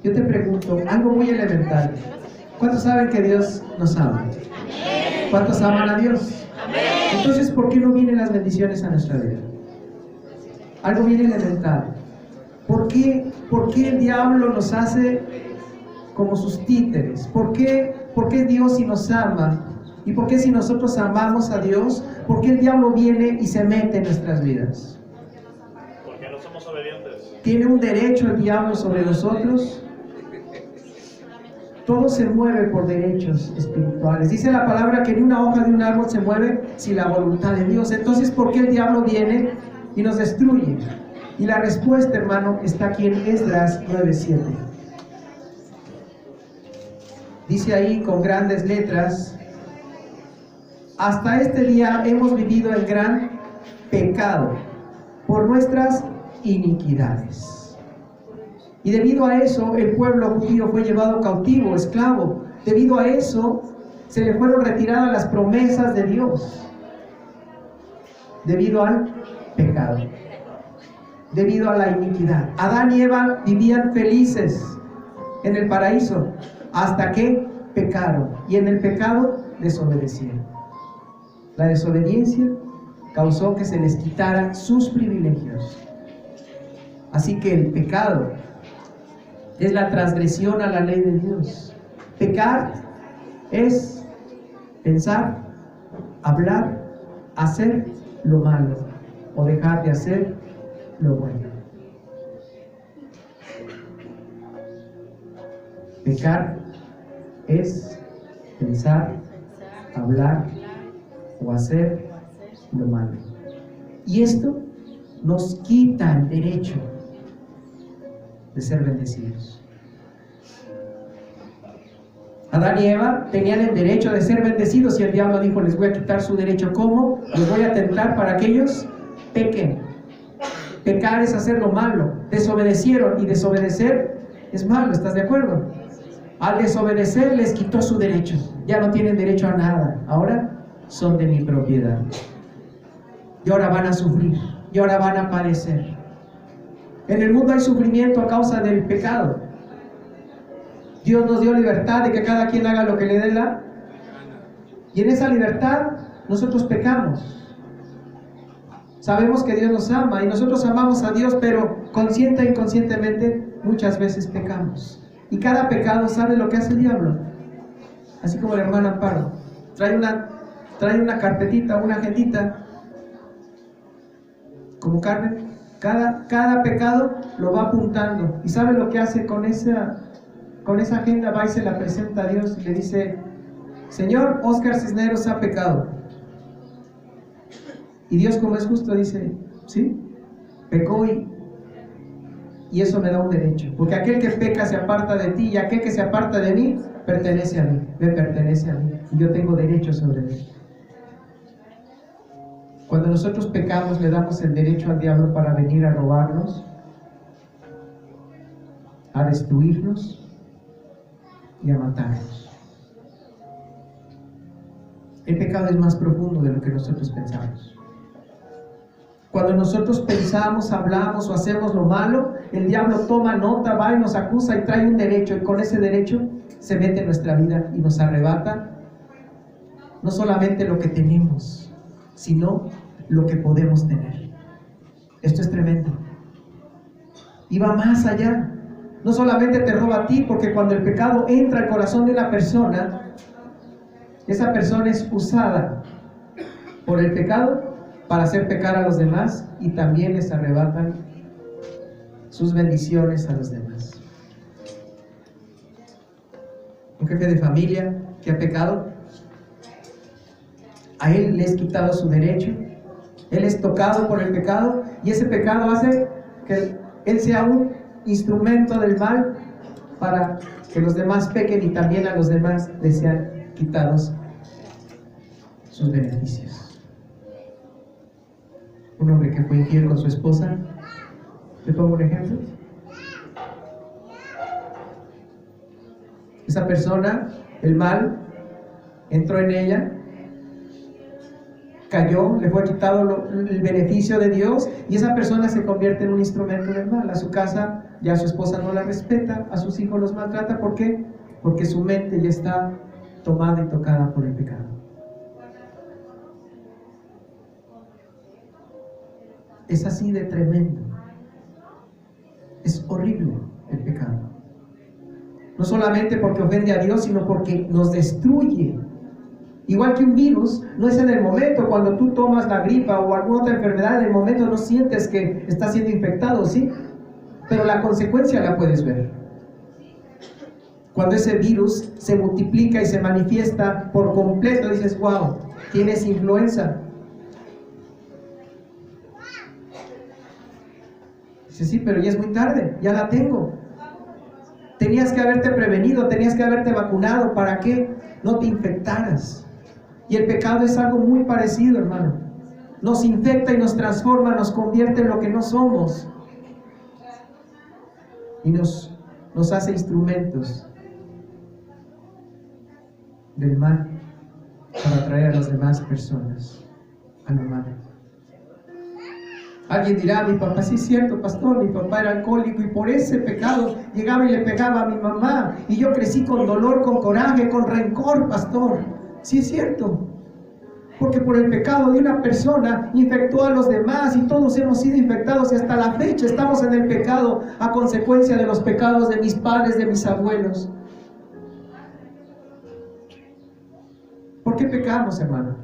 Yo te pregunto, algo muy elemental. ¿Cuántos saben que Dios nos ama? ¿Cuántos aman a Dios? Entonces, ¿por qué no vienen las bendiciones a nuestra vida? Algo bien elemental. ¿Por qué el diablo nos hace como sus títeres? ¿Por qué Dios si nos ama? ¿Y por qué si nosotros amamos a Dios? ¿Por qué el diablo viene y se mete en nuestras vidas? Porque no somos obedientes. ¿Tiene un derecho el diablo sobre nosotros? Todo se mueve por derechos espirituales. Dice la palabra que ni una hoja de un árbol se mueve sin la voluntad de Dios. Entonces, ¿por qué el diablo viene y nos destruye? Y la respuesta, hermano, está aquí en Esdras 9:7. Dice ahí con grandes letras: hasta este día hemos vivido en gran pecado por nuestras iniquidades. Y debido a eso, el pueblo judío fue llevado cautivo, esclavo. Debido a eso, se le fueron retiradas las promesas de Dios. Debido al pecado. Debido a la iniquidad. Adán y Eva vivían felices en el paraíso hasta que pecaron. Y en el pecado desobedecieron. La desobediencia causó que se les quitaran sus privilegios. Así que el pecado es la transgresión a la ley de Dios. Pecar es pensar, hablar, hacer lo malo o dejar de hacer lo bueno. Pecar es pensar, hablar o hacer lo malo. Y esto nos quita el derecho de ser bendecidos. Adán y Eva tenían el derecho de ser bendecidos y el diablo dijo: les voy a quitar su derecho. ¿Cómo? Los voy a tentar para que ellos pequen. Pecar es hacer lo malo. Desobedecieron, y desobedecer es malo, ¿estás de acuerdo? Al desobedecer les quitó su derecho. Ya no tienen derecho a nada. Ahora son de mi propiedad. Y ahora van a sufrir. Y ahora van a padecer. En el mundo hay sufrimiento a causa del pecado. Dios nos dio libertad de que cada quien haga lo que le dé la. Y en esa libertad nosotros pecamos. Sabemos que Dios nos ama y nosotros amamos a Dios, pero consciente e inconscientemente muchas veces pecamos. Y cada pecado sabe lo que hace el diablo. Así como la hermana Amparo. Trae una carpetita, una agendita. Como Carmen. Cada pecado lo va apuntando. ¿Y sabe lo que hace con esa agenda? Va y se la presenta a Dios y le dice: Señor, Óscar Cisneros ha pecado. Y Dios, como es justo, dice: sí, pecó y eso me da un derecho. Porque aquel que peca se aparta de ti, y aquel que se aparta de mí pertenece a mí, me pertenece a mí. Y yo tengo derecho sobre él. Cuando nosotros pecamos, le damos el derecho al diablo para venir a robarnos, a destruirnos y a matarnos. El pecado es más profundo de lo que nosotros pensamos. Cuando nosotros pensamos, hablamos o hacemos lo malo, el diablo toma nota, va y nos acusa y trae un derecho, y con ese derecho se mete en nuestra vida y nos arrebata no solamente lo que tenemos, sino lo que podemos tener. Esto es tremendo. Y va más allá. No solamente te roba a ti, porque cuando el pecado entra al corazón de una persona, esa persona es usada por el pecado para hacer pecar a los demás, y también les arrebatan sus bendiciones a los demás. Un jefe de familia que ha pecado, a él le es quitado su derecho. Él es tocado por el pecado, y ese pecado hace que él sea un instrumento del mal para que los demás pequen, y también a los demás les sean quitados sus beneficios. Un hombre que fue infiel con su esposa, ¿le pongo un ejemplo? Esa persona, el mal, entró en ella, cayó, le fue quitado el beneficio de Dios, y esa persona se convierte en un instrumento del mal. A su casa Ya su esposa no la respeta, a sus hijos los maltrata. ¿Por qué? Porque su mente ya está tomada y tocada por el pecado. Es así de tremendo. Es horrible el pecado. No solamente porque ofende a Dios, sino porque nos destruye. Igual que un virus, no es en el momento cuando tú tomas la gripa o alguna otra enfermedad, en el momento no sientes que estás siendo infectado, ¿sí? Pero la consecuencia la puedes ver. Cuando ese virus se multiplica y se manifiesta por completo, dices, wow, tienes influenza. Dices, sí, pero ya es muy tarde, ya la tengo. Tenías que haberte prevenido, tenías que haberte vacunado para que no te infectaras. Y el pecado es algo muy parecido, hermano. Nos infecta y nos transforma, nos convierte en lo que no somos. Y nos hace instrumentos del mal para atraer a las demás personas a lo malo. Alguien dirá, mi papá, sí es cierto, pastor, mi papá era alcohólico y por ese pecado llegaba y le pegaba a mi mamá y yo crecí con dolor, con coraje, con rencor, pastor. Sí es cierto, porque por el pecado de una persona infectó a los demás y todos hemos sido infectados y hasta la fecha estamos en el pecado a consecuencia de los pecados de mis padres, de mis abuelos. ¿Por qué pecamos, hermano?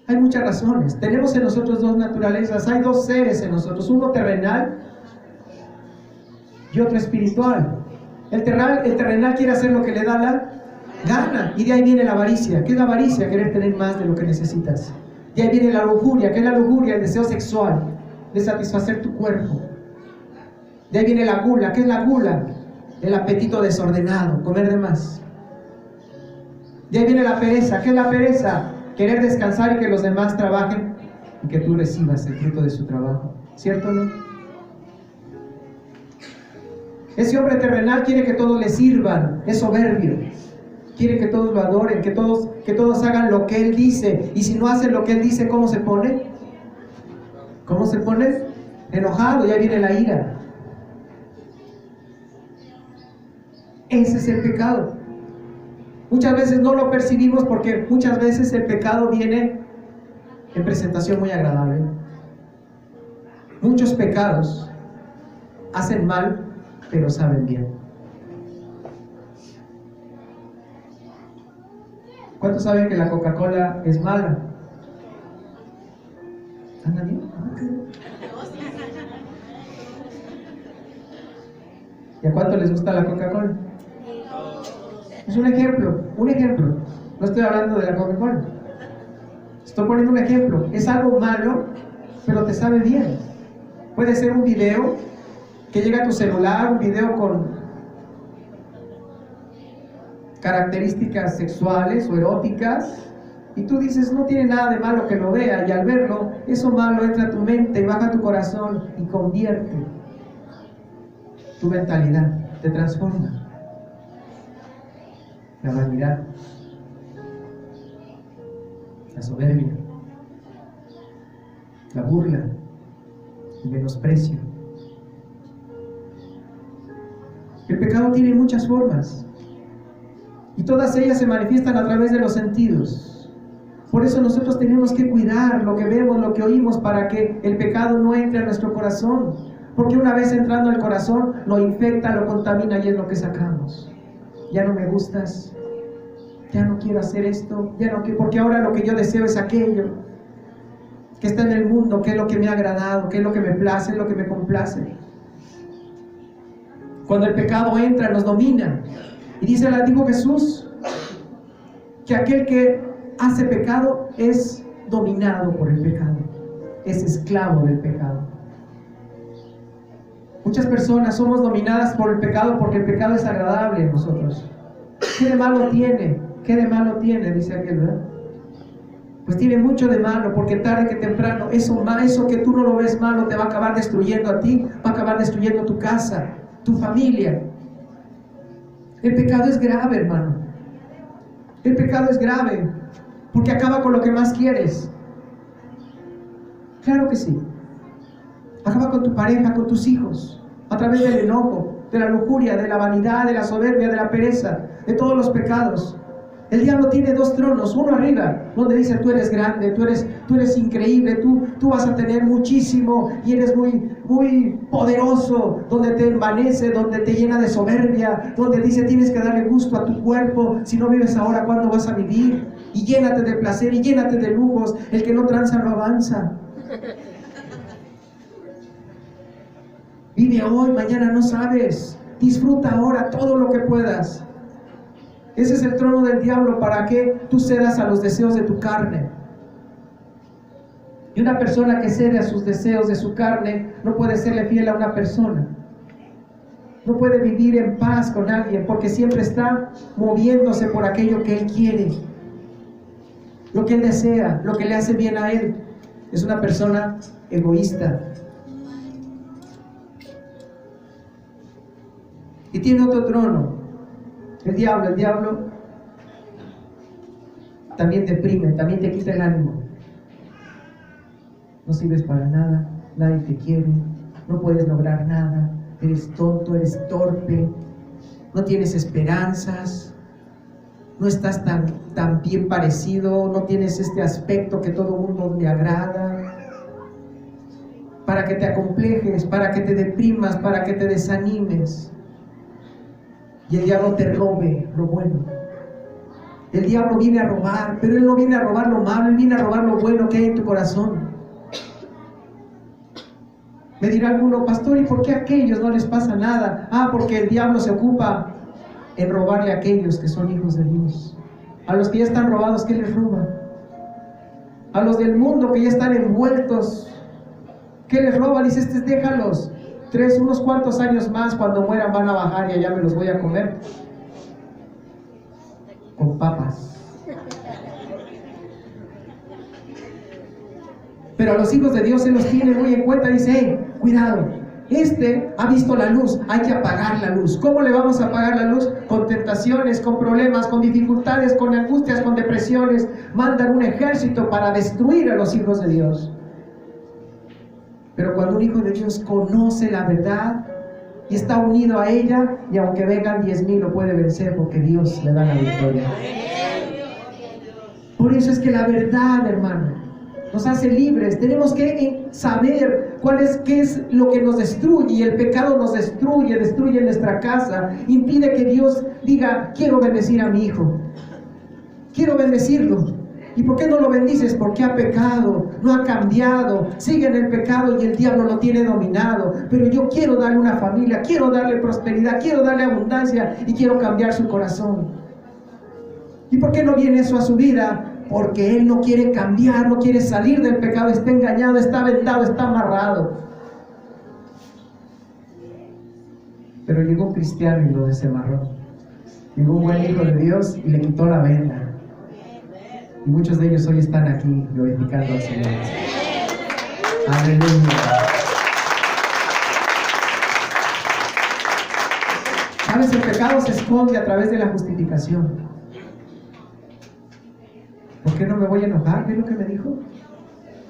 Hay muchas razones. Tenemos en nosotros dos naturalezas, hay dos seres en nosotros, uno terrenal y otro espiritual. El terrenal quiere hacer lo que le da la gana, y de ahí viene la avaricia. ¿Qué es la avaricia? Querer tener más de lo que necesitas. De ahí viene la lujuria. ¿Qué es la lujuria? El deseo sexual de satisfacer tu cuerpo. De ahí viene la gula. ¿Qué es la gula? El apetito desordenado, comer de más. De ahí viene la pereza. ¿Qué es la pereza? Querer descansar y que los demás trabajen y que tú recibas el fruto de su trabajo. ¿Cierto o no? Ese hombre terrenal quiere que todos le sirvan, es soberbio. Quiere que todos lo adoren, que todos hagan lo que él dice. Y si no hacen lo que él dice, ¿cómo se pone? ¿Cómo se pone? Enojado, ya viene la ira. Ese es el pecado. Muchas veces no lo percibimos porque muchas veces el pecado viene en presentación muy agradable. Muchos pecados hacen mal, pero saben bien. ¿Cuántos saben que la Coca-Cola es mala? ¿Anda bien? ¿Y a cuánto les gusta la Coca-Cola? Es un ejemplo. No estoy hablando de la Coca-Cola. Estoy poniendo un ejemplo. Es algo malo, pero te sabe bien. Puede ser un video que llega a tu celular, un video con características sexuales o eróticas, y tú dices, no tiene nada de malo que lo vea, y al verlo, eso malo entra a tu mente y baja a tu corazón y convierte tu mentalidad, te transforma. La vanidad, la soberbia, la burla, el menosprecio. El pecado tiene muchas formas y todas ellas se manifiestan a través de los sentidos. Por eso nosotros tenemos que cuidar lo que vemos, lo que oímos, para que el pecado no entre a nuestro corazón, porque una vez entrando al corazón lo infecta, lo contamina y es lo que sacamos. Ya no me gustas, ya no quiero hacer esto, ya no quiero, porque ahora lo que yo deseo es aquello que está en el mundo, que es lo que me ha agradado, que es lo que me place, es lo que me complace. Cuando el pecado entra, nos domina. Y dijo Jesús que aquel que hace pecado es dominado por el pecado, es esclavo del pecado. Muchas personas somos dominadas por el pecado porque el pecado es agradable en nosotros. ¿Qué de malo tiene? ¿Qué de malo tiene? Dice aquel, ¿verdad? Pues tiene mucho de malo, porque tarde que temprano eso que tú no lo ves malo te va a acabar destruyendo a ti, va a acabar destruyendo tu casa, tu familia. El pecado es grave, hermano. El pecado es grave porque acaba con lo que más quieres. Claro que sí. Acaba con tu pareja, con tus hijos, a través del enojo, de la lujuria, de la vanidad, de la soberbia, de la pereza, de todos los pecados. El diablo tiene dos tronos, uno arriba, donde dice tú eres grande, tú eres increíble, tú vas a tener muchísimo y eres muy poderoso, donde te envanece, donde te llena de soberbia, donde dice tienes que darle gusto a tu cuerpo, si no vives ahora, ¿cuándo vas a vivir? Y llénate de placer y llénate de lujos, el que no tranza no avanza. Vive hoy, mañana no sabes, disfruta ahora todo lo que puedas. Ese es el trono del diablo para que tú cedas a los deseos de tu carne. Y una persona que cede a sus deseos de su carne no puede serle fiel a una persona. No puede vivir en paz con alguien porque siempre está moviéndose por aquello que él quiere. Lo que él desea, lo que le hace bien a él. Es una persona egoísta. Y tiene otro trono. El diablo también deprime, también te quita el ánimo. No sirves para nada, nadie te quiere, no puedes lograr nada, eres tonto, eres torpe, no tienes esperanzas, no estás tan bien parecido, no tienes este aspecto que todo el mundo le agrada. Para que te acomplejes, para que te deprimas, para que te desanimes. Y el diablo te robe lo bueno. El diablo viene a robar, pero él no viene a robar lo malo, él viene a robar lo bueno que hay en tu corazón. Me dirá alguno, pastor, ¿y por qué a aquellos no les pasa nada? Porque el diablo se ocupa en robarle a aquellos que son hijos de Dios. A los que ya están robados, ¿qué les roba? A los del mundo que ya están envueltos, ¿qué les roba? Dice, déjalos. Unos cuantos años más, cuando mueran van a bajar y allá me los voy a comer con papas. Pero a los hijos de Dios se los tiene muy en cuenta. Dice, cuidado, ha visto la luz, hay que apagar la luz. ¿Cómo le vamos a apagar la luz? Con tentaciones, con problemas, con dificultades, con angustias, con depresiones. Mandan un ejército para destruir a los hijos de Dios. Pero cuando un hijo de Dios conoce la verdad y está unido a ella, y aunque vengan 10,000 lo puede vencer porque Dios le da la victoria. Por eso es que la verdad, hermano, nos hace libres. Tenemos que saber qué es lo que nos destruye. Y el pecado nos destruye nuestra casa, impide que Dios diga, quiero bendecir a mi hijo, quiero bendecirlo. ¿Y por qué no lo bendices? Porque ha pecado, no ha cambiado, sigue en el pecado y el diablo lo tiene dominado. Pero yo quiero darle una familia, quiero darle prosperidad, quiero darle abundancia y quiero cambiar su corazón. ¿Y por qué no viene eso a su vida? Porque él no quiere cambiar, no quiere salir del pecado, está engañado, está vendado, está amarrado. Pero llegó un cristiano y lo desamarró. Llegó un buen hijo de Dios y le quitó la venda. Y muchos de ellos hoy están aquí glorificando al Señor. Aleluya. ¿Sabes? El pecado se esconde a través de la justificación. ¿Por qué no me voy a enojar? ¿Ves lo que me dijo?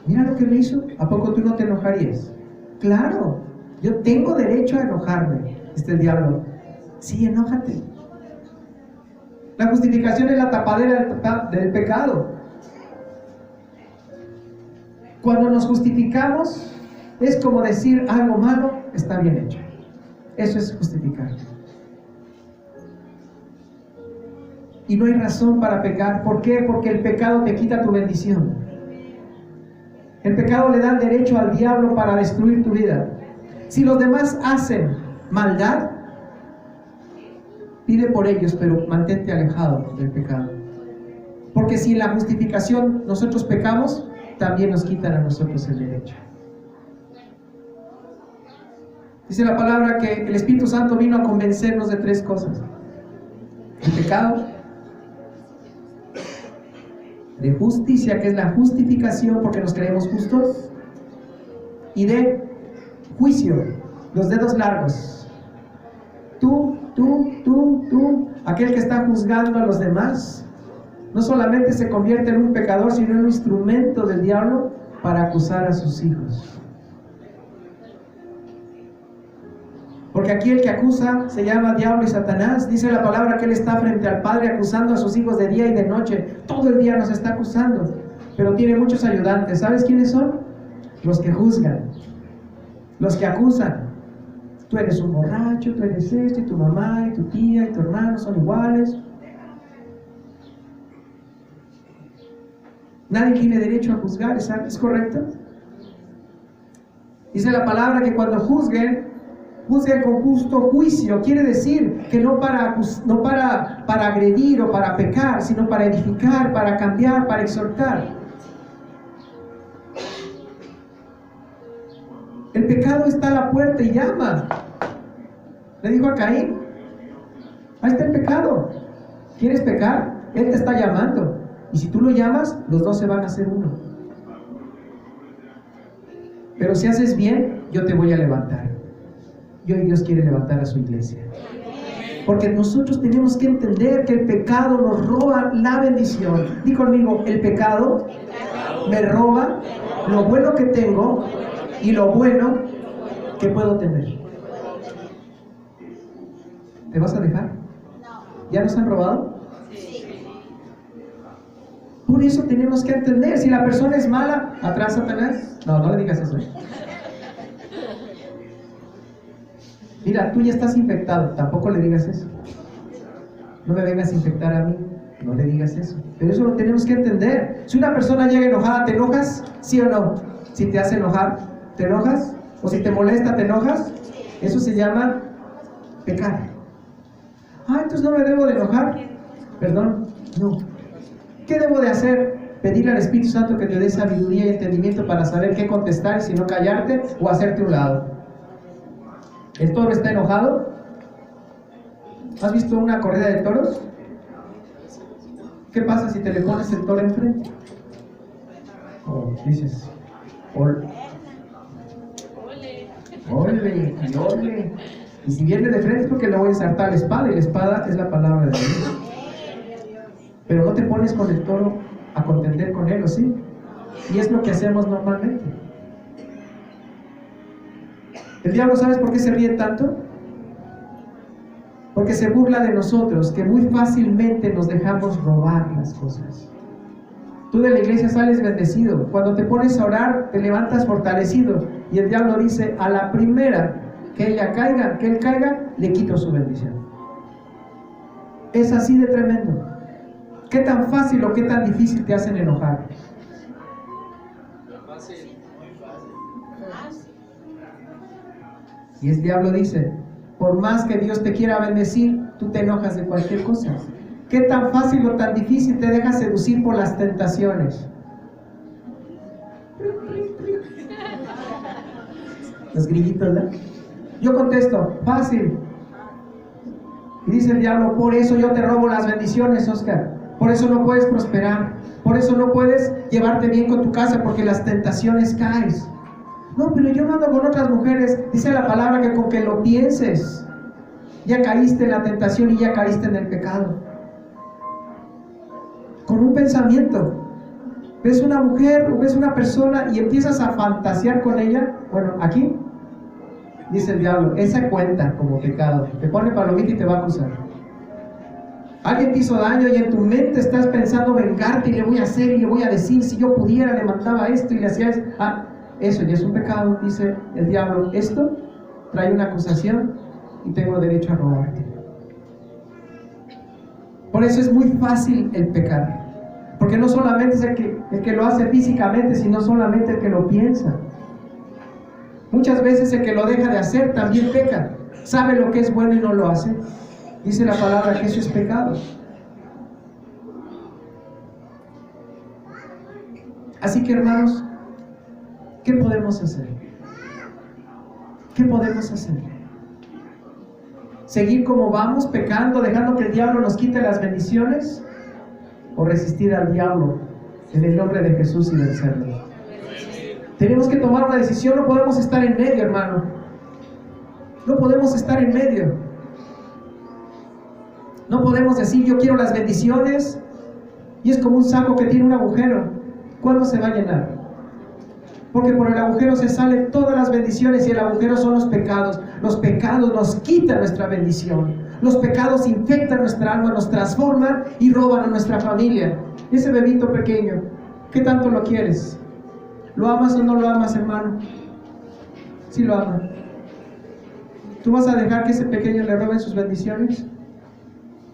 Mira lo que me hizo. ¿A poco tú no te enojarías? Claro, yo tengo derecho a enojarme. El diablo. Sí, enójate. La justificación es la tapadera del pecado. Cuando nos justificamos, es como decir algo malo está bien hecho. Eso es justificar. Y no hay razón para pecar. ¿Por qué? Porque el pecado te quita tu bendición. El pecado le da el derecho al diablo para destruir tu vida. Si los demás hacen maldad, pide por ellos, pero mantente alejado del pecado. Porque si en la justificación nosotros pecamos, también nos quitan a nosotros el derecho. Dice la palabra que el Espíritu Santo vino a convencernos de 3 cosas: el pecado, de justicia, que es la justificación porque nos creemos justos, y de juicio, los dedos largos. Tú, aquel que está juzgando a los demás, no solamente se convierte en un pecador, sino en un instrumento del diablo para acusar a sus hijos. Porque aquí el que acusa se llama diablo y Satanás. Dice la palabra que él está frente al Padre acusando a sus hijos de día y de noche. Todo el día nos está acusando. Pero tiene muchos ayudantes. ¿Sabes quiénes son? Los que juzgan. Los que acusan. Tú eres un borracho, tú eres esto, y tu mamá, y tu tía, y tu hermano son iguales. Nadie tiene derecho a juzgar, ¿es correcto? Dice la palabra que cuando juzguen con justo juicio. Quiere decir que no para agredir o para pecar, sino para edificar, para cambiar, para exhortar. El pecado está a la puerta y llama. Le dijo a Caín, ahí está el pecado. ¿Quieres pecar? Él te está llamando. Y si tú lo llamas, los dos se van a hacer uno. Pero si haces bien, yo te voy a levantar. Y hoy Dios quiere levantar a su iglesia. Porque nosotros tenemos que entender que el pecado nos roba la bendición. Di conmigo, el pecado me roba lo bueno que tengo y lo bueno que puedo tener. ¿Te vas a dejar? ¿Ya nos han robado? Por eso tenemos que entender, si la persona es mala, atrás Satanás. No le digas eso. Mira, tú ya estás infectado, tampoco le digas eso. No me vengas a infectar a mí, no le digas eso. Pero eso lo tenemos que entender. Si una persona llega enojada, ¿te enojas? ¿Sí o no? Si te hace enojar, ¿te enojas? O si te molesta, ¿te enojas? Eso se llama pecar. Entonces no me debo de enojar. Perdón, no. ¿Qué debo de hacer? Pedirle al Espíritu Santo que te dé sabiduría y entendimiento para saber qué contestar, si no callarte o hacerte un lado. ¿El toro está enojado? ¿Has visto una corrida de toros? ¿Qué pasa si te le pones el toro enfrente? Dices, ole. Y si viene de frente es porque le voy a ensartar la espada, y la espada es la palabra de Dios. Pero no te pones con el toro a contender con él, ¿o sí? Y es lo que hacemos normalmente. El diablo, ¿sabes por qué se ríe tanto? Porque se burla de nosotros, que muy fácilmente nos dejamos robar las cosas. Tú de la iglesia sales bendecido. Cuando te pones a orar, te levantas fortalecido. Y el diablo dice, a la primera que él caiga, le quito su bendición. Es así de tremendo. ¿Qué tan fácil o qué tan difícil te hacen enojar? Y el diablo dice, por más que Dios te quiera bendecir, tú te enojas de cualquier cosa. ¿Qué tan fácil o tan difícil te dejas seducir por las tentaciones? Los grillitos, ¿verdad? Yo contesto, fácil. Y dice el diablo, por eso yo te robo las bendiciones, Oscar. Por eso no puedes prosperar. Por eso no puedes llevarte bien con tu casa, porque las tentaciones caes. No, pero yo no ando con otras mujeres. Dice la palabra que con que lo pienses, ya caíste en la tentación y ya caíste en el pecado. Con un pensamiento. Ves una mujer o ves una persona y empiezas a fantasear con ella. Bueno, aquí dice el diablo, esa cuenta como pecado. Te pone palomita y te va a acusar. Alguien te hizo daño y en tu mente estás pensando vengarte y le voy a hacer y le voy a decir, si yo pudiera le mandaba esto y le hacía esto. Eso ya es un pecado, dice el diablo. Esto trae una acusación y tengo derecho a robarte. Por eso es muy fácil el pecar. Porque no solamente es el que lo hace físicamente, sino solamente el que lo piensa. Muchas veces el que lo deja de hacer también peca. Sabe lo que es bueno y no lo hace. Dice la palabra que eso es pecado. Así que, hermanos, ¿qué podemos hacer? ¿Qué podemos hacer? ¿Seguir como vamos, pecando, dejando que el diablo nos quite las bendiciones? ¿O resistir al diablo en el nombre de Jesús y vencerlo? Tenemos que tomar una decisión. No podemos estar en medio, hermano. No podemos estar en medio. No podemos decir, yo quiero las bendiciones, y es como un saco que tiene un agujero. ¿Cuándo se va a llenar? Porque por el agujero se salen todas las bendiciones y el agujero son los pecados. Los pecados nos quitan nuestra bendición. Los pecados infectan nuestra alma, nos transforman y roban a nuestra familia. Ese bebito pequeño, ¿qué tanto lo quieres? ¿Lo amas o no lo amas, hermano? Sí lo amas. ¿Tú vas a dejar que ese pequeño le roben sus bendiciones?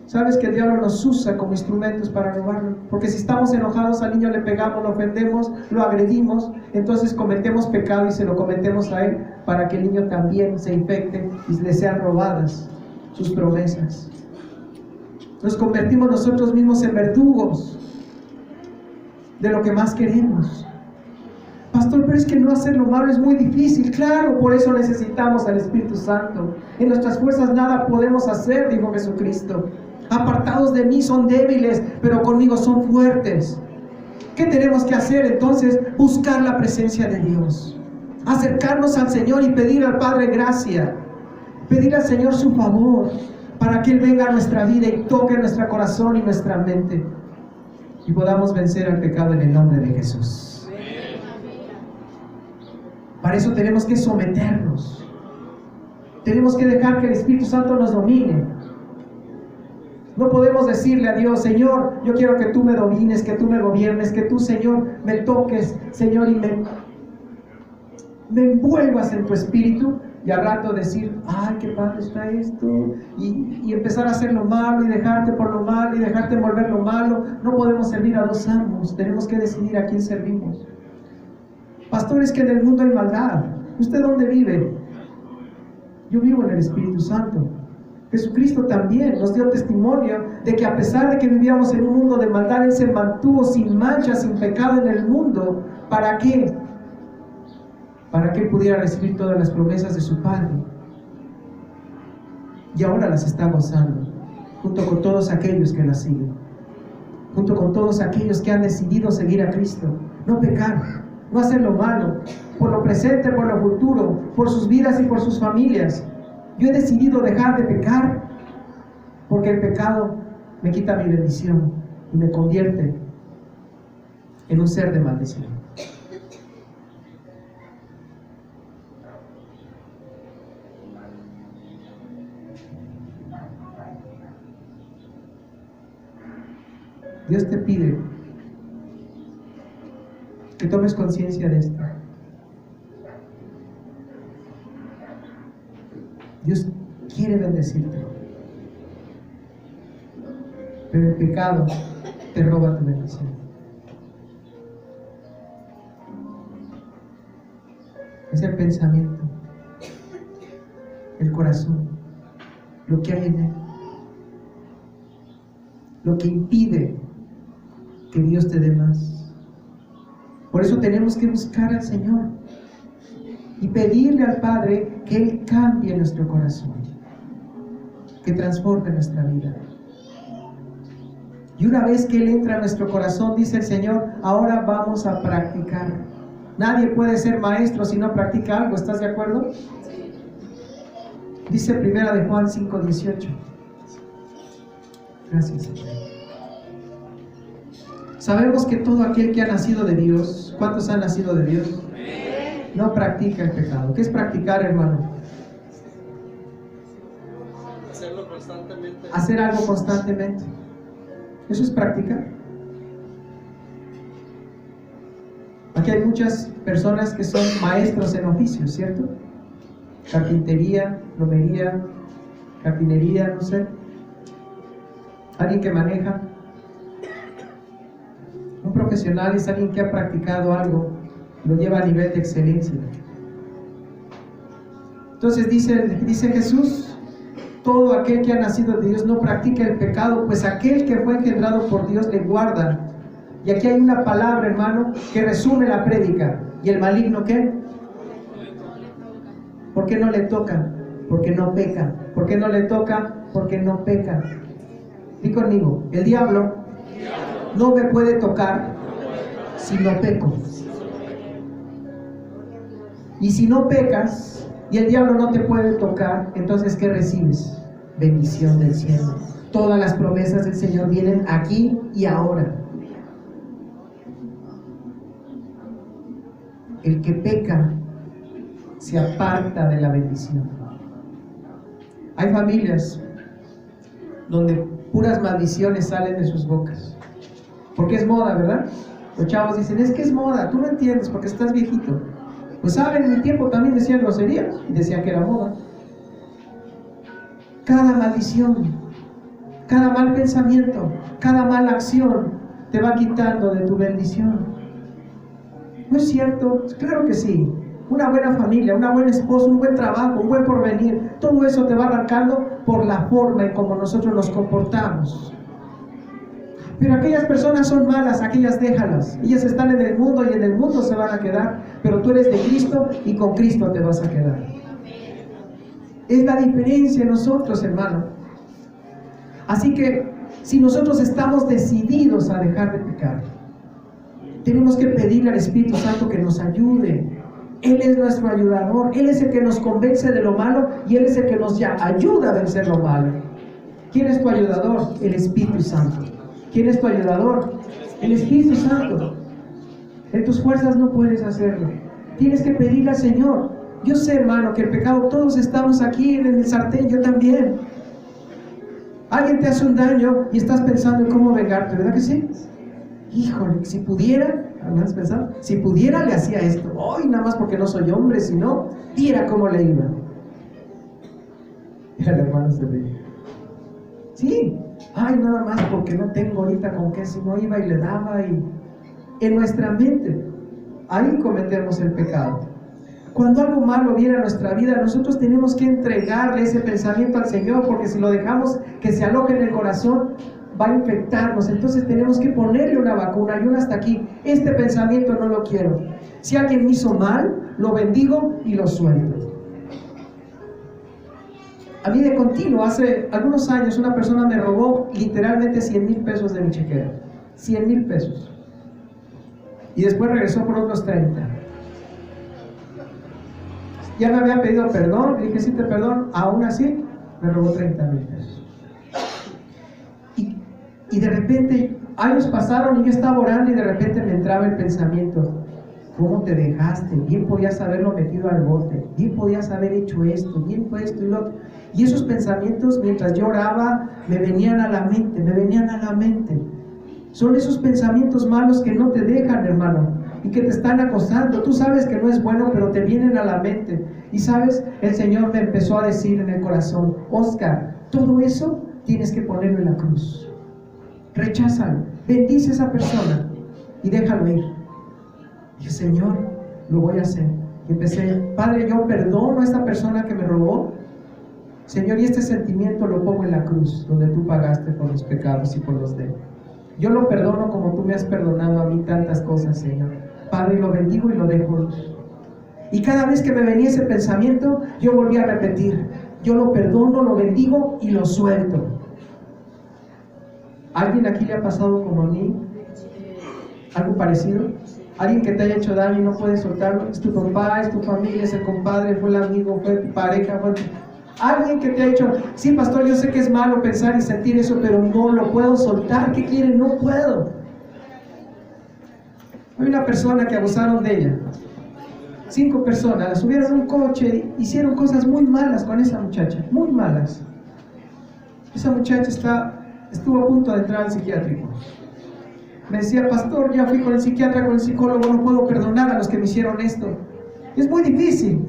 Sabes que el diablo nos usa como instrumentos para robarlo, porque si estamos enojados al niño le pegamos, lo ofendemos, lo agredimos, entonces cometemos pecado y se lo cometemos a él para que el niño también se infecte y le sean robadas sus promesas. Nos convertimos nosotros mismos en verdugos de lo que más queremos. Pastor, pero es que no hacer lo malo es muy difícil. Claro, por eso necesitamos al Espíritu Santo. En nuestras fuerzas nada podemos hacer, dijo Jesucristo. Apartados de mí son débiles, pero conmigo son fuertes. ¿Qué tenemos que hacer entonces? Buscar la presencia de Dios. Acercarnos al Señor y pedir al Padre gracia. Pedir al Señor su favor para que Él venga a nuestra vida y toque nuestro corazón y nuestra mente. Y podamos vencer al pecado en el nombre de Jesús. Para eso tenemos que someternos. Tenemos que dejar que el Espíritu Santo nos domine. No podemos decirle a Dios: Señor, yo quiero que tú me domines, que tú me gobiernes, que tú, Señor, me toques, Señor, y me envuelvas en tu espíritu, y al rato decir: ay, qué padre está esto, y empezar a hacer lo malo y dejarte por lo malo y dejarte envolver lo malo. No podemos servir a dos amos. Tenemos que decidir a quién servimos. Pastor, es que en el mundo hay maldad. ¿Usted dónde vive? Yo vivo en el Espíritu Santo. Jesucristo también nos dio testimonio de que a pesar de que vivíamos en un mundo de maldad, Él se mantuvo sin mancha, sin pecado en el mundo. ¿Para qué? Para que Él pudiera recibir todas las promesas de su Padre. Y ahora las está gozando, junto con todos aquellos que las siguen, junto con todos aquellos que han decidido seguir a Cristo. No pecar, no hacer lo malo, por lo presente, por lo futuro, por sus vidas y por sus familias. Yo he decidido dejar de pecar, porque el pecado me quita mi bendición y me convierte en un ser de maldición. Dios te pide que tomes conciencia de esto. Dios quiere bendecirte, pero el pecado te roba tu bendición. Es el pensamiento, el corazón, lo que hay en él, lo que impide que Dios te dé más. Por eso tenemos que buscar al Señor y pedirle al Padre que Él cambie nuestro corazón, que transforme nuestra vida. Y una vez que Él entra a nuestro corazón, dice el Señor: ahora vamos a practicar. Nadie puede ser maestro si no practica algo. ¿Estás de acuerdo? Dice 1 de Juan 5:18. Gracias, Señor. Sabemos que todo aquel que ha nacido de Dios, ¿cuántos han nacido de Dios? No practica el pecado. ¿Qué es practicar, hermano? Hacerlo constantemente. Hacer algo constantemente. Eso es practicar. Aquí hay muchas personas que son maestros en oficios, ¿cierto? Carpintería, plomería, jardinería, no sé. Alguien que maneja. Un profesional es alguien que ha practicado algo, lo lleva a nivel de excelencia. Entonces dice Jesús: todo aquel que ha nacido de Dios no practica el pecado, pues aquel que fue engendrado por Dios le guarda. Y aquí hay una palabra, hermano, que resume la prédica. ¿Y el maligno qué? ¿Por qué no le toca? Porque no peca. ¿Por qué no le toca? Porque no peca. Di conmigo: el diablo no me puede tocar si no peco. Y si no pecas y el diablo no te puede tocar, entonces ¿qué recibes? Bendición del cielo. Todas las promesas del Señor vienen aquí y ahora. el que peca se aparta de la bendición. Hay familias donde puras maldiciones salen de sus bocas, porque es moda, ¿verdad? Los chavos dicen, es que es moda, tú no entiendes porque estás viejito. Pues saben, en mi tiempo también decían groserías y decían que era moda. Cada maldición, cada mal pensamiento, cada mala acción te va quitando de tu bendición. ¿No es cierto? Claro que sí. Una buena familia, una buena esposa, un buen trabajo, un buen porvenir, todo eso te va arrancando por la forma en cómo nosotros nos comportamos. Pero aquellas personas son malas, aquellas déjalas. Ellas están en el mundo y en el mundo se van a quedar, pero tú eres de Cristo y con Cristo te vas a quedar. Es la diferencia en nosotros, hermano. Así que si nosotros estamos decididos a dejar de pecar, tenemos que pedirle al Espíritu Santo que nos ayude. Él es nuestro ayudador, Él es el que nos convence de lo malo y Él es el que nos ayuda a vencer lo malo. ¿Quién es tu ayudador? El Espíritu Santo. ¿Quién es tu ayudador? El Espíritu Santo. En tus fuerzas no puedes hacerlo. Tienes que pedirle al Señor. Yo sé, hermano, que el pecado, todos estamos aquí en el sartén, yo también. Alguien te hace un daño y estás pensando en cómo vengarte, ¿verdad que sí? Híjole, si pudiera, ¿has pensado? Si pudiera le hacía esto. Hoy nada más porque no soy hombre, si no, viera cómo le iba. Y el hermano se ríe. Sí, ay, nada más porque no tengo ahorita con qué, si no iba y le daba. Y en nuestra mente, ahí cometemos el pecado. Cuando algo malo viene a nuestra vida, nosotros tenemos que entregarle ese pensamiento al Señor, porque si lo dejamos que se aloje en el corazón, va a infectarnos. Entonces tenemos que ponerle una vacuna y una hasta aquí. Este pensamiento no lo quiero. Si alguien me hizo mal, lo bendigo y lo suelto. A mí de continuo, hace algunos años, una persona me robó literalmente 100,000 pesos de mi chequera. 100,000 pesos. Y después regresó por otros 30. Ya me había pedido perdón, le dije sí te perdono, aún así me robó 30,000 pesos. Y de repente, años pasaron y yo estaba orando y de repente me entraba el pensamiento, ¿cómo te dejaste? Bien podías haberlo metido al bote, bien podías haber hecho esto, bien fue esto y lo otro. Y esos pensamientos, mientras yo oraba, me venían a la mente. Son esos pensamientos malos que no te dejan, hermano, y que te están acosando. Tú sabes que no es bueno, pero te vienen a la mente. Y sabes, el Señor me empezó a decir en el corazón, Oscar, todo eso tienes que ponerlo en la cruz. Recházalo, bendice a esa persona y déjalo ir. Dije, Señor, lo voy a hacer. Y empecé, Padre, yo perdono a esta persona que me robó. Señor, y este sentimiento lo pongo en la cruz, donde tú pagaste por los pecados y por los de él. Yo lo perdono como tú me has perdonado a mí tantas cosas, Señor. Padre, lo bendigo y lo dejo ir. Y cada vez que me venía ese pensamiento, yo volví a repetir, yo lo perdono, lo bendigo y lo suelto. ¿Alguien aquí le ha pasado como a mí? ¿Algo parecido? ¿Alguien que te haya hecho daño y no puedes soltarlo? ¿Es tu papá, es tu familia, es el compadre, fue el amigo, fue tu pareja? Alguien que te ha dicho, sí pastor, yo sé que es malo pensar y sentir eso, pero no lo puedo soltar. ¿Qué quieren? No puedo. Hay una persona que abusaron de ella. 5 personas, la subieron a un coche, hicieron cosas muy malas con esa muchacha, muy malas. Esa muchacha estuvo a punto de entrar al psiquiátrico. Me decía, pastor, ya fui con el psiquiatra, con el psicólogo, no puedo perdonar a los que me hicieron esto. Es muy difícil.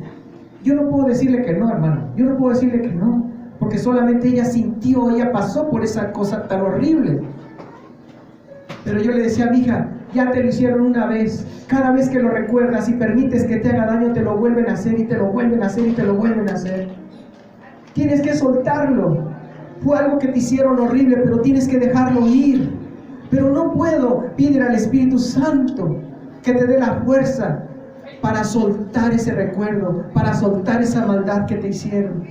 Yo no puedo decirle que no, hermano. Yo no puedo decirle que no, porque solamente ella sintió, ella pasó por esa cosa tan horrible. Pero yo le decía, mija, ya te lo hicieron una vez. Cada vez que lo recuerdas y permites que te haga daño, te lo vuelven a hacer y te lo vuelven a hacer y te lo vuelven a hacer. Tienes que soltarlo. Fue algo que te hicieron horrible, pero tienes que dejarlo ir. Pero no puedo. Pídele al Espíritu Santo que te dé la fuerza para soltar ese recuerdo, para soltar esa maldad que te hicieron.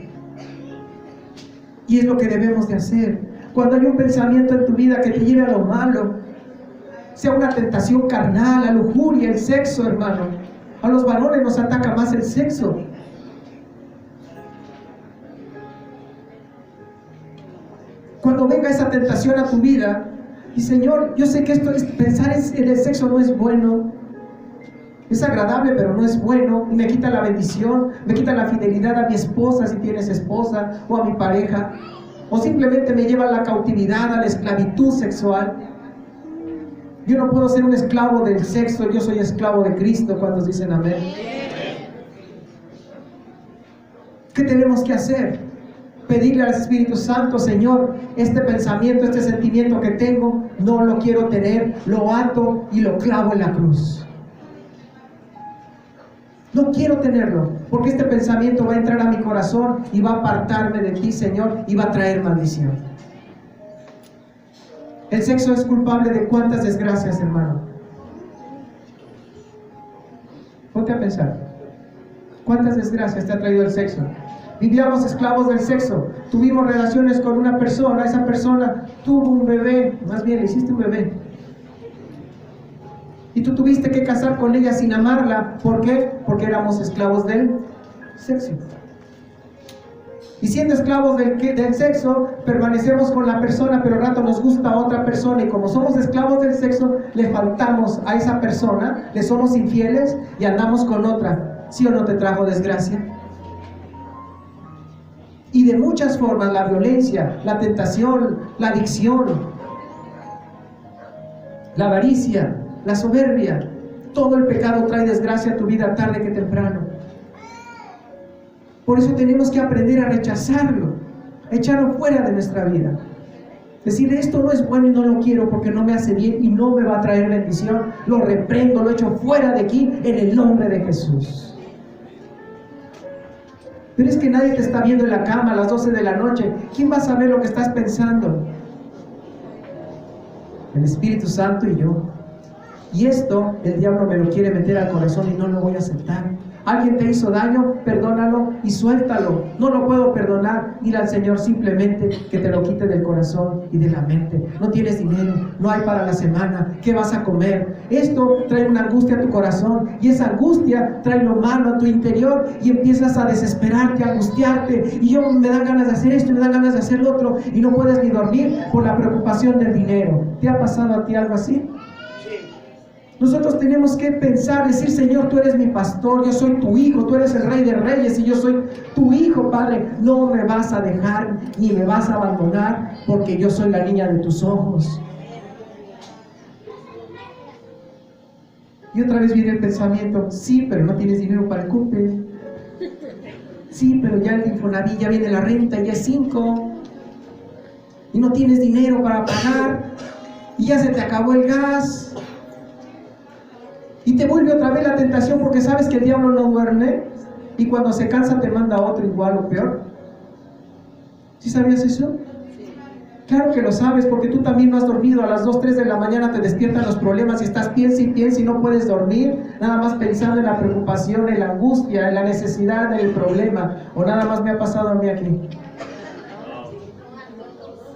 Y es lo que debemos de hacer. Cuando hay un pensamiento en tu vida que te lleve a lo malo, sea una tentación carnal, la lujuria, el sexo, hermano. A los varones nos ataca más el sexo. Cuando venga esa tentación a tu vida, y Señor, yo sé que pensar en el sexo no es bueno, Es agradable, pero no es bueno, y me quita la bendición, me quita la fidelidad a mi esposa, si tienes esposa, o a mi pareja, o simplemente me lleva a la cautividad, a la esclavitud sexual. Yo no puedo ser un esclavo del sexo, yo soy esclavo de Cristo. Cuando dicen amén. ¿Qué tenemos que hacer? Pedirle al Espíritu Santo: Señor, este pensamiento, este sentimiento que tengo, no lo quiero tener, lo ato y lo clavo en la cruz. No quiero tenerlo, porque este pensamiento va a entrar a mi corazón y va a apartarme de ti, Señor, y va a traer maldición. El sexo es culpable de cuántas desgracias, hermano. Ponte a pensar. ¿Cuántas desgracias te ha traído el sexo? Vivíamos esclavos del sexo. Tuvimos relaciones con una persona. Esa persona tuvo un bebé. Más bien, le hiciste un bebé. Y tú tuviste que casar con ella sin amarla. ¿Por qué? Porque éramos esclavos del sexo. Y siendo esclavos del sexo, permanecemos con la persona, pero al rato nos gusta otra persona. Y como somos esclavos del sexo, le faltamos a esa persona, le somos infieles y andamos con otra. ¿Sí o no te trajo desgracia? Y de muchas formas: la violencia, la tentación, la adicción, la avaricia, la soberbia. Todo el pecado trae desgracia a tu vida tarde que temprano. Por eso tenemos que aprender a rechazarlo, a echarlo fuera de nuestra vida. Decir: esto no es bueno y no lo quiero porque no me hace bien y no me va a traer bendición. Lo reprendo, lo echo fuera de aquí en el nombre de Jesús. Pero es que nadie te está viendo en la cama a las 12 de la noche. ¿Quién va a saber lo que estás pensando? El Espíritu Santo y yo. Y esto el diablo me lo quiere meter al corazón y no lo voy a aceptar. Alguien te hizo daño, perdónalo y suéltalo. No lo puedo perdonar. Dile al Señor simplemente que te lo quite del corazón y de la mente. No tienes dinero, no hay para la semana. ¿Qué vas a comer? Esto trae una angustia a tu corazón, y esa angustia trae lo malo a tu interior, y empiezas a desesperarte, a angustiarte. Y yo me dan ganas de hacer esto y me dan ganas de hacer lo otro, y no puedes ni dormir por la preocupación del dinero. ¿Te ha pasado a ti algo así? Nosotros tenemos que pensar, decir: Señor, tú eres mi pastor, yo soy tu hijo, tú eres el Rey de Reyes y yo soy tu hijo, Padre. No me vas a dejar ni me vas a abandonar, porque yo soy la niña de tus ojos. Y otra vez viene el pensamiento: sí, pero no tienes dinero para el cumple. Sí, pero ya el Infonavit, ya viene la renta, ya es 5. Y no tienes dinero para pagar, y ya se te acabó el gas. Y te vuelve otra vez la tentación, porque sabes que el diablo no duerme, y cuando se cansa te manda otro igual o peor. ¿Sí sabías eso? Claro que lo sabes, porque tú también no has dormido. A las 2, 3 de la mañana te despiertan los problemas y estás piensa y piensa y no puedes dormir, nada más pensando en la preocupación, en la angustia, en la necesidad, en el problema. O nada más me ha pasado a mí aquí.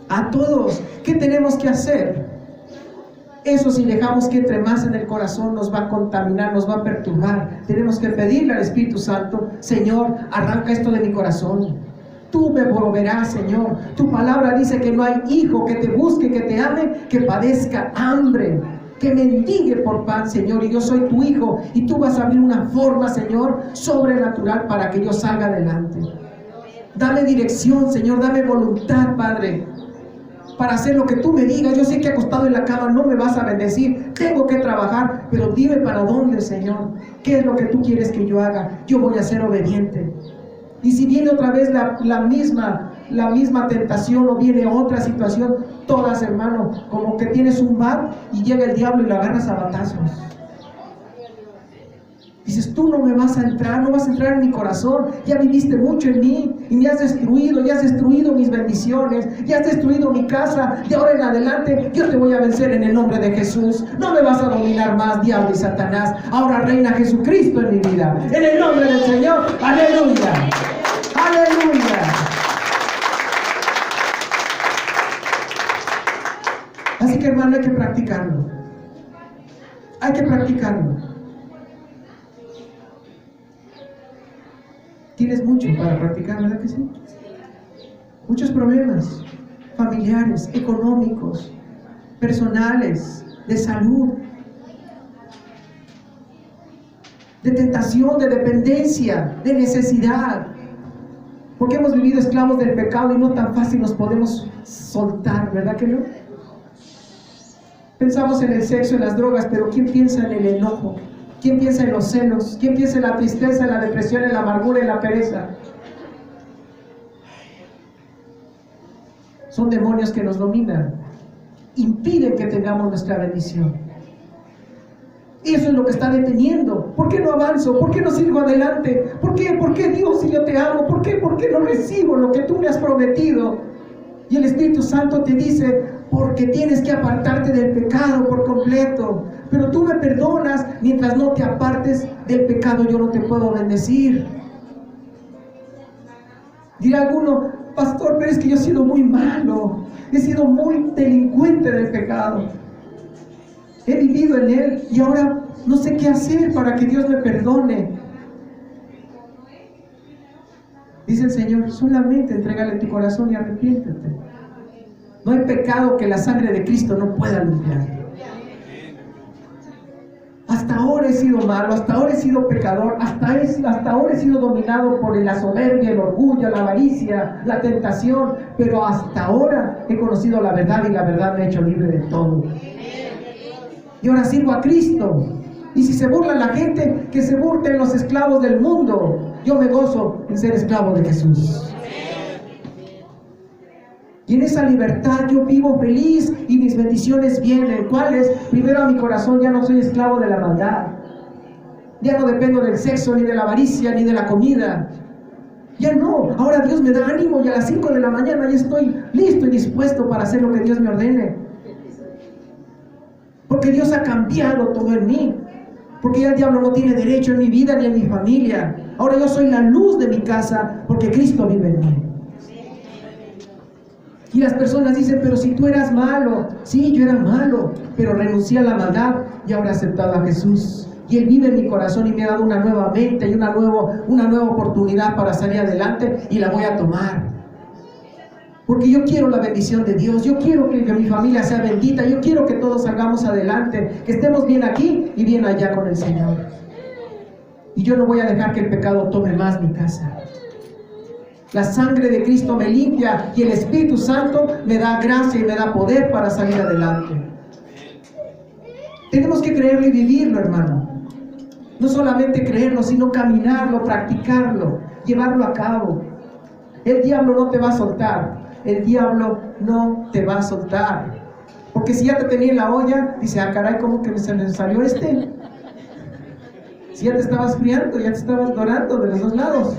A todos. ¿Qué tenemos que hacer? Eso, si dejamos que entre más en el corazón, nos va a contaminar, nos va a perturbar. Tenemos que pedirle al Espíritu Santo: Señor, arranca esto de mi corazón. Tú me proveerás, Señor. Tu palabra dice que no hay hijo que te busque, que te ame, que padezca hambre, que mendigue por pan, Señor. Y yo soy tu hijo, y tú vas a abrir una forma, Señor, sobrenatural para que yo salga adelante. Dame dirección, Señor, dame voluntad, Padre, para hacer lo que tú me digas. Yo sé que acostado en la cama no me vas a bendecir, tengo que trabajar, pero dime para dónde, Señor. ¿Qué es lo que tú quieres que yo haga? Yo voy a ser obediente. Y si viene otra vez la misma tentación, o viene otra situación, todas, hermano, como que tienes un bar y llega el diablo y lo agarras a batazos. Dices: tú no me vas a entrar, no vas a entrar en mi corazón. Ya viviste mucho en mí y me has destruido, ya has destruido mis bendiciones, ya has destruido mi casa. De ahora en adelante yo te voy a vencer en el nombre de Jesús. No me vas a dominar más, diablo y Satanás. Ahora reina Jesucristo en mi vida, en el nombre del Señor. Aleluya, aleluya. Así que, hermano, hay que practicarlo. Hay que practicarlo. Tienes mucho para practicar, ¿verdad que sí? Muchos problemas familiares, económicos, personales, de salud. de tentación, de dependencia, de necesidad. Porque hemos vivido esclavos del pecado y no tan fácil nos podemos soltar, ¿verdad que no? Pensamos en el sexo, en las drogas, pero ¿quién piensa en el enojo? ¿Quién piensa en los celos? ¿Quién piensa en la tristeza, en la depresión, en la amargura, en la pereza? Son demonios que nos dominan, impiden que tengamos nuestra bendición. Y eso es lo que está deteniendo. ¿Por qué no avanzo? ¿Por qué no sigo adelante? ¿Por qué? ¿Por qué, Dios, si yo te amo? ¿Por qué? ¿Por qué no recibo lo que tú me has prometido? Y el Espíritu Santo te dice, porque tienes que apartarte del pecado por completo. Pero tú me perdonas, mientras no te apartes del pecado yo no te puedo bendecir. Dirá alguno, pastor, pero es que yo he sido muy malo, he sido muy delincuente del pecado. He vivido en él y ahora no sé qué hacer para que Dios me perdone. Dice el Señor, solamente entrégale tu corazón y arrepiéntete. No hay pecado que la sangre de Cristo no pueda limpiar. Hasta ahora he sido malo, hasta ahora he sido pecador, hasta ahora he sido dominado por la soberbia, el orgullo, la avaricia, la tentación, pero hasta ahora he conocido la verdad y la verdad me ha hecho libre de todo. Y ahora sirvo a Cristo. Y si se burla la gente, que se burlen los esclavos del mundo. Yo me gozo en ser esclavo de Jesús. Y en esa libertad yo vivo feliz y mis bendiciones vienen. ¿Cuáles? Primero, a mi corazón ya no soy esclavo de la maldad. Ya no dependo del sexo, ni de la avaricia, ni de la comida. Ya no. Ahora Dios me da ánimo y a las 5 de la mañana ya estoy listo y dispuesto para hacer lo que Dios me ordene. Porque Dios ha cambiado todo en mí. Porque ya el diablo no tiene derecho en mi vida ni en mi familia. Ahora yo soy la luz de mi casa porque Cristo vive en mí. Y las personas dicen, pero si tú eras malo. Sí, yo era malo, pero renuncié a la maldad y ahora he aceptado a Jesús. Y Él vive en mi corazón y me ha dado una nueva mente y una nueva oportunidad para salir adelante y la voy a tomar. Porque yo quiero la bendición de Dios, yo quiero que mi familia sea bendita, yo quiero que todos salgamos adelante, que estemos bien aquí y bien allá con el Señor. Y yo no voy a dejar que el pecado tome más mi casa. La sangre de Cristo me limpia y el Espíritu Santo me da gracia y me da poder para salir adelante. Tenemos que creerlo y vivirlo, hermano. No solamente creerlo, sino caminarlo, practicarlo, llevarlo a cabo. El diablo no te va a soltar. El diablo no te va a soltar. Porque si ya te tenía en la olla, dice, ah, caray, ¿cómo que se me salió este? Si ya te estabas friando, ya te estabas dorando de los dos lados.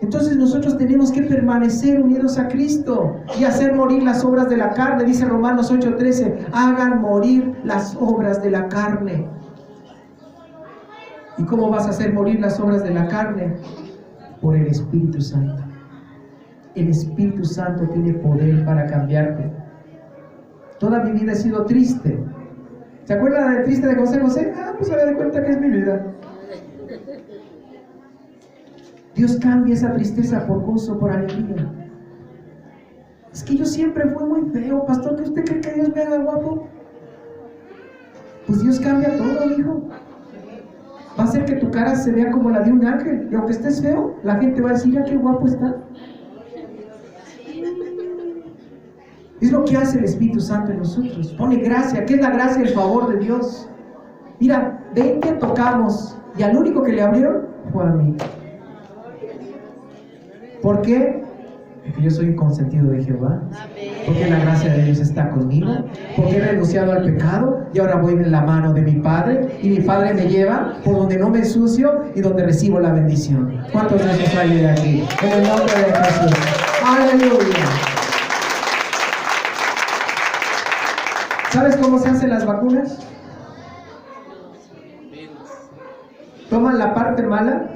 Entonces nosotros tenemos que permanecer unidos a Cristo y hacer morir las obras de la carne. Dice Romanos 8:13, hagan morir las obras de la carne. ¿Y cómo vas a hacer morir las obras de la carne? Por el Espíritu Santo. El Espíritu Santo tiene poder para cambiarte. Toda mi vida he sido triste. ¿Se acuerdan de triste de José José? Ah, pues se da cuenta que es mi vida. Dios cambia esa tristeza por gozo, por alegría. Es que yo siempre fui muy feo, pastor, ¿que usted cree que Dios me haga guapo? Pues Dios cambia todo, hijo. Va a hacer que tu cara se vea como la de un ángel. Y aunque estés feo, la gente va a decir, ah, qué guapo está. Es lo que hace el Espíritu Santo en nosotros. Pone gracia. ¿Qué es la gracia? El favor de Dios. Mira, 20 tocamos y al único que le abrieron fue a mí. ¿Por qué? Porque yo soy un consentido de Jehová. Porque la gracia de Dios está conmigo. Porque he renunciado al pecado y ahora voy de la mano de mi Padre. Y mi Padre me lleva por donde no me ensucio y donde recibo la bendición. ¿Cuántos de esos hay de aquí? En el nombre de Jesús. ¡Aleluya! ¿Sabes cómo se hacen las vacunas? Toman la parte mala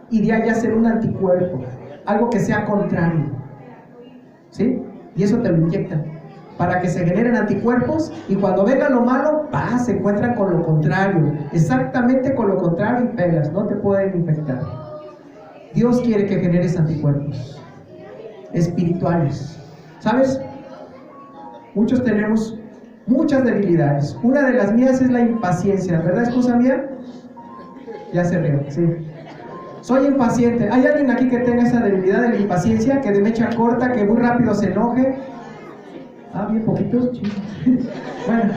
y de ahí hacen un anticuerpo, algo que sea contrario, ¿sí? Y eso te lo inyectan para que se generen anticuerpos y cuando venga lo malo, se encuentran con lo contrario, exactamente con lo contrario y pegas, no te pueden infectar. Dios quiere que generes anticuerpos espirituales. ¿Sabes? Muchos tenemos Muchas debilidades. Una de las mías es la impaciencia, ¿verdad, esposa mía? Ya se rió, sí. Soy impaciente. ¿Hay alguien aquí que tenga esa debilidad de la impaciencia? Que de mecha corta, que muy rápido se enoje. Ah, bien poquitos. Bueno,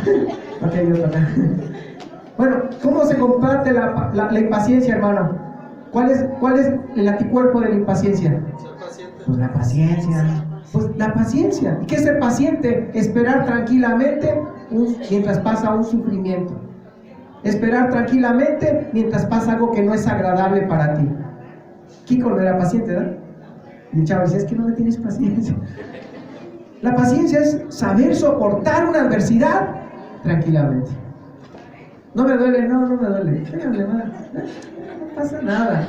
ok, Dios acá. Bueno, ¿cómo se combate la impaciencia, hermano? ¿Cuál es el anticuerpo de la impaciencia? Ser paciente. Pues la paciencia. Pues la paciencia. ¿Y qué es ser paciente? Esperar tranquilamente mientras pasa un sufrimiento. Esperar tranquilamente mientras pasa algo que no es agradable para ti. Kiko no era paciente, ¿verdad? Y el chavo dice, es que no me tienes paciencia. La paciencia es saber soportar una adversidad tranquilamente. No me duele, no me duele. No pasa nada.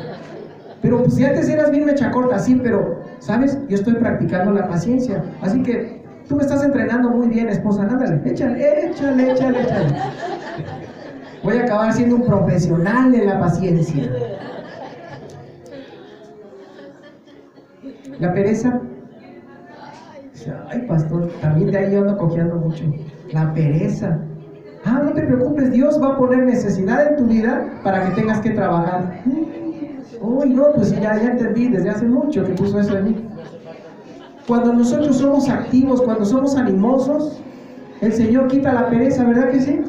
Pero pues, si antes eras bien mecha corta, sí, pero, ¿sabes? Yo estoy practicando la paciencia. Así que tú me estás entrenando muy bien, esposa. Ándale, échale. Voy a acabar siendo un profesional de la paciencia. La pereza. Ay, pastor, también de ahí yo ando cojeando mucho. La pereza. No te preocupes, Dios va a poner necesidad en tu vida para que tengas que trabajar. Uy, no, pues ya entendí desde hace mucho que puso eso en mí. Cuando nosotros somos activos, cuando somos animosos, el Señor quita la pereza, ¿verdad que sí?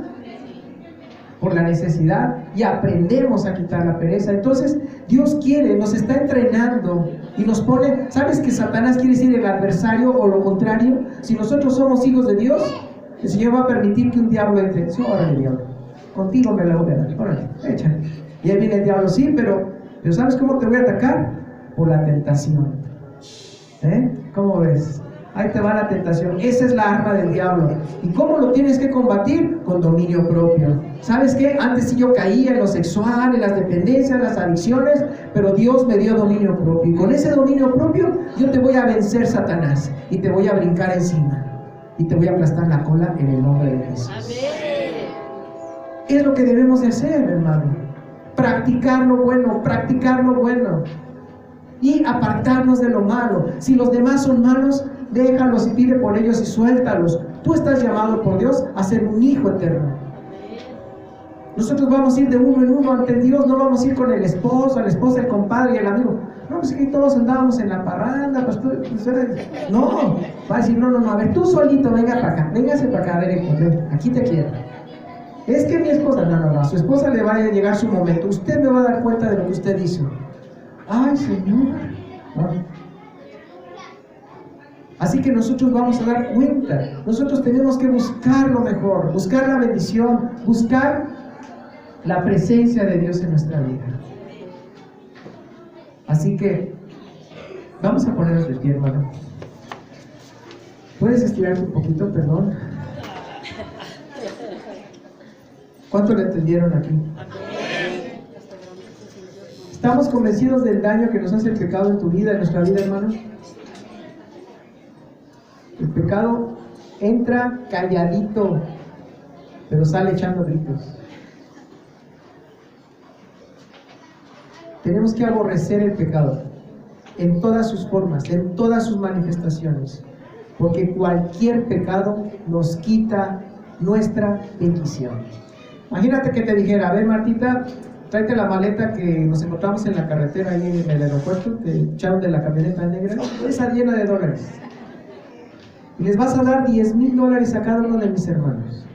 Por la necesidad, y aprendemos a quitar la pereza. Entonces Dios quiere, nos está entrenando y nos pone, ¿sabes que Satanás quiere decir el adversario o lo contrario? Si nosotros somos hijos de Dios, el Señor va a permitir que un diablo entre. Sí, órale, diablo, contigo me la voy a dar, órale, échale. Y ahí viene el diablo, sí, pero ¿sabes cómo te voy a atacar? Por la tentación. ¿Cómo ves? Ahí te va la tentación. Esa es la arma del diablo. ¿Y cómo lo tienes que combatir? Con dominio propio. ¿Sabes qué? Antes sí yo caía en lo sexual, en las dependencias, en las adicciones, pero Dios me dio dominio propio. Y con ese dominio propio yo te voy a vencer, Satanás, y te voy a brincar encima. Y te voy a aplastar la cola en el nombre de Jesús. Amén. Es lo que debemos de hacer, hermano. Practicar lo bueno. Y apartarnos de lo malo. Si los demás son malos, déjalos y pide por ellos y suéltalos. Tú estás llamado por Dios a ser un hijo eterno. Nosotros vamos a ir de uno en uno ante Dios, no vamos a ir con el esposo, la esposa, el compadre y el amigo. No, pues aquí todos andábamos en la parranda, pues no, va a decir, no, a ver, tú solito, venga para acá, véngase para acá, a ver, ven, aquí te quiero. Es que mi esposa, no, a su esposa le va a llegar su momento, usted me va a dar cuenta de lo que usted hizo. Ay, Señor. ¿No? Así que nosotros vamos a dar cuenta. Nosotros tenemos que buscar lo mejor, buscar la bendición, buscar la presencia de Dios en nuestra vida. Así que vamos a ponernos de pie, hermano. ¿Puedes estirarte un poquito, perdón? ¿Cuánto le entendieron aquí? ¿Estamos convencidos del daño que nos hace el pecado en tu vida, en nuestra vida, hermano? El pecado entra calladito, pero sale echando gritos. Tenemos que aborrecer el pecado en todas sus formas, en todas sus manifestaciones, porque cualquier pecado nos quita nuestra bendición. Imagínate que te dijera, a ver, Martita, tráete la maleta que nos encontramos en la carretera ahí en el aeropuerto, que echaron de la camioneta negra, esa llena de dólares. Y les vas a dar $10,000 a cada uno de mis hermanos.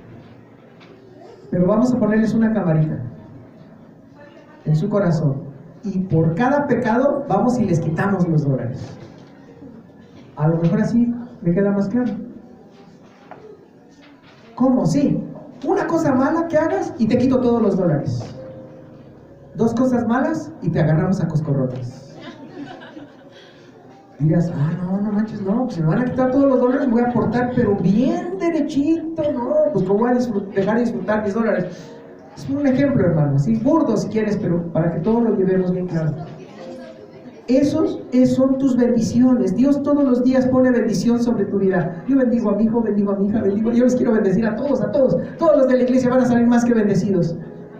Pero vamos a ponerles una camarita en su corazón. Y por cada pecado vamos y les quitamos los dólares. A lo mejor así me queda más claro. ¿Cómo? Sí. Una cosa mala que hagas y te quito todos los dólares. Dos cosas malas y te agarramos a coscorrones. Dirás, no manches, no, pues si me van a quitar todos los dólares, me voy a portar, pero bien derechito, no, pues ¿cómo voy a dejar de disfrutar mis dólares? Es un ejemplo, hermano, así burdo si quieres, pero para que todos lo llevemos bien claro. Esos son tus bendiciones. Dios todos los días pone bendición sobre tu vida. Yo bendigo a mi hijo, bendigo a mi hija, yo les quiero bendecir a todos. Todos los de la iglesia van a salir más que bendecidos.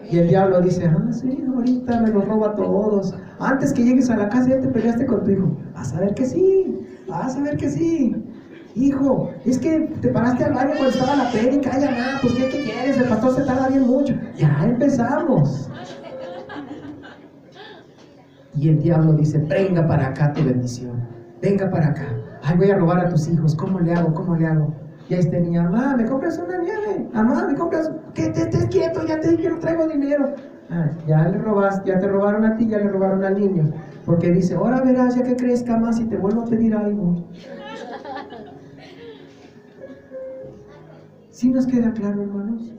Y el diablo dice, sí, ahorita me los robo a todos. Antes que llegues a la casa ya te peleaste con tu hijo. Vas a ver que sí. hijo, es que te paraste al baño cuando estaba la prédica, ay, mamá, pues ¿qué quieres? El pastor se tarda bien mucho. Ya empezamos. Y el diablo dice, venga para acá tu bendición, venga para acá. Ay, voy a robar a tus hijos, ¿cómo le hago? ¿Cómo le hago? Y ahí está niña, mamá, ¿me compras una nieve? Mamá, ¿me compras? Que te estés quieto, ya te dije que no traigo dinero. Ah, ya le robaste, ya te robaron a ti, ya le robaron al niño. Porque dice, ahora verás, ya que crezca más y te vuelvo a pedir algo. ¿Sí nos queda claro, hermanos?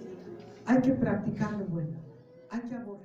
Hay que practicar lo bueno, hay que abordar.